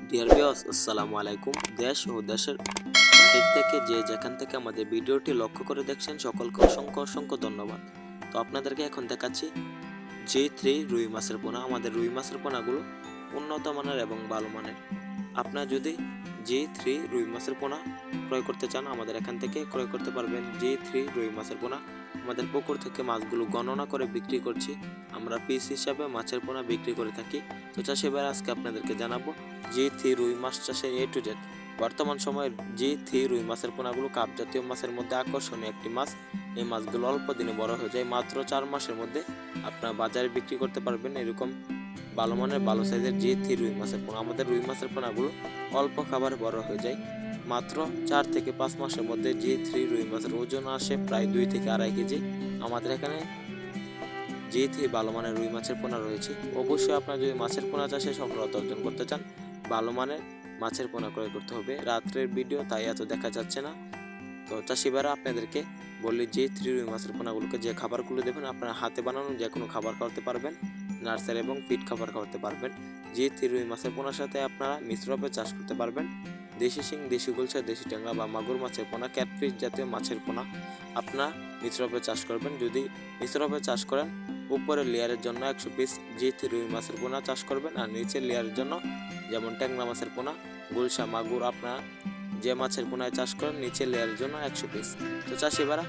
Dear viewers, আসসালামু আলাইকুম। দেশ ও দেশের বাহির থেকে যে যেখান থেকে আমাদের ভিডিওটি লক্ষ্য করে দেখছেন সকলকে অসংখ্য অসংখ্য ধন্যবাদ। তো আপনাদেরকে এখন দেখাচ্ছি G3 রুই মাছের পোনা। আমাদের রুই মাছের পোনাগুলো উন্নত মানের এবং ভালো মানের। আপনারা যদি G3 রুই মাছের পোনা ক্রয় করতে চান, আমাদের এখান থেকে ক্রয় করতে পারবেন G3 রুই মাছের পোনা। আমাদের পুকুর থেকে মাছগুলো গণনা করে বিক্রি করছি। আমরা পিস হিসাবে মাছের পোনা বিক্রি করে থাকি। তো চাষি ভাইরা, আজকে আপনাদেরকে জানাবো G3 রুই মাছ চাষের A to Z। বর্তমান সময়ের G3 রুই মাছের পোনাগুলো কাপ জাতীয় মাছের মধ্যে আকর্ষণীয় একটি মাছ। এই মাছগুলো অল্প দিনে বড় হয়ে যায়। মাত্র 4 মাসের মধ্যে আপনারা বাজারে বিক্রি করতে পারবেন এরকম ভালো মানের ভালো সাইজের G3 রুই মাছের পোনা। আমাদের রুই মাছের পোনাগুলো অল্প খাবারে বড় হয়ে যায়। মাত্র 4 থেকে 5 মাসের মধ্যে G3 রুই মাছের ওজন আসে প্রায় 2 থেকে 2.5 কেজি। আমাদের এখানে G3 ভালো মানের রুই মাছের পোনা রয়েছে। অবশ্যই আপনারা যদি মাছের পোনা চাষে সফলতা অর্জন করতে চান, ভালো মানের মাছের পোনা ক্রয় করতে হবে। রাত্রের ভিডিও তাই এত দেখা যাচ্ছে না। তো চাষি ভাইরা, আপনাদেরকে বললি G3 রুই মাছের পোনাগুলোকে যে খাবারগুলো দেবেন, আপনারা হাতে বানানো যে কোনো খাবার খাওয়াতে পারবেন, নার্সারি এবং ফিড খাবার খাওয়াতে পারবেন। G3 রুই মাছের পোনার সাথে আপনারা মিশ্রভাবে চাষ করতে পারবেন দেশি শিং, দেশি গুলশা, দেশি ট্যাংরা বা মাগুর মাছের পোনা, ক্যাটফিশ জাতীয় মাছের পোনা আপনারা মিশ্রভাবে চাষ করবেন। যদি মিশ্রভাবে চাষ করেন, উপরের লেয়ারের জন্য 100 পিস G3 রুই মাছের পোনা চাষ করবেন, আর নিচের লেয়ারের জন্য যেমন ট্যাংরা মাছের পোনা, গুলশা, মাগুর আপনারা যে মাছের পোনায় চাষ করেন নিচের লেয়ারের জন্য 100 পিস। তো চাষি ভাইরা,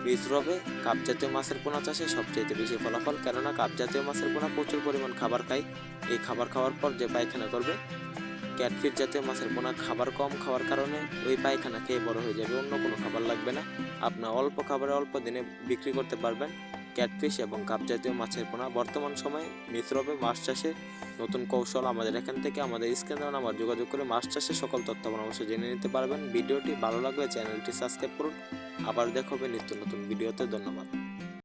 মিশ্রভাবে কাপ জাতীয় মাছের পোনা চাষে সবচেয়ে বেশি ফলাফল, কেননা কাপ জাতীয় মাছের পোনা প্রচুর পরিমাণ খাবার খায়। এই খাবার খাওয়ার পর যে পায়খানা করবে, ক্যাটফিশ জাতীয় মাছের পোনা খাবার কম খাওয়ার কারণে ওই পায়খানা খেয়ে বড় হয়ে যাবে, অন্য কোনো খাবার লাগবে না। আপনার অল্প খাবারে অল্প দিনে বিক্রি করতে পারবেন ক্যাটফিশ এবং কাপ জাতীয় মাছের পোনা। বর্তমান সময়ে মিশ্রভাবে মাছ চাষে নতুন কৌশল আমাদের এখান থেকে আমাদের স্ক্রিনে নাম্বার যোগাযোগ করে মাছ চাষে সকল তথ্য পরামর্শ জেনে নিতে পারবেন। ভিডিওটি ভালো লাগলে চ্যানেলটি সাবস্ক্রাইব করুন। আবার দেখা হবে নিত্য নতুন ভিডিওতে। ধন্যবাদ।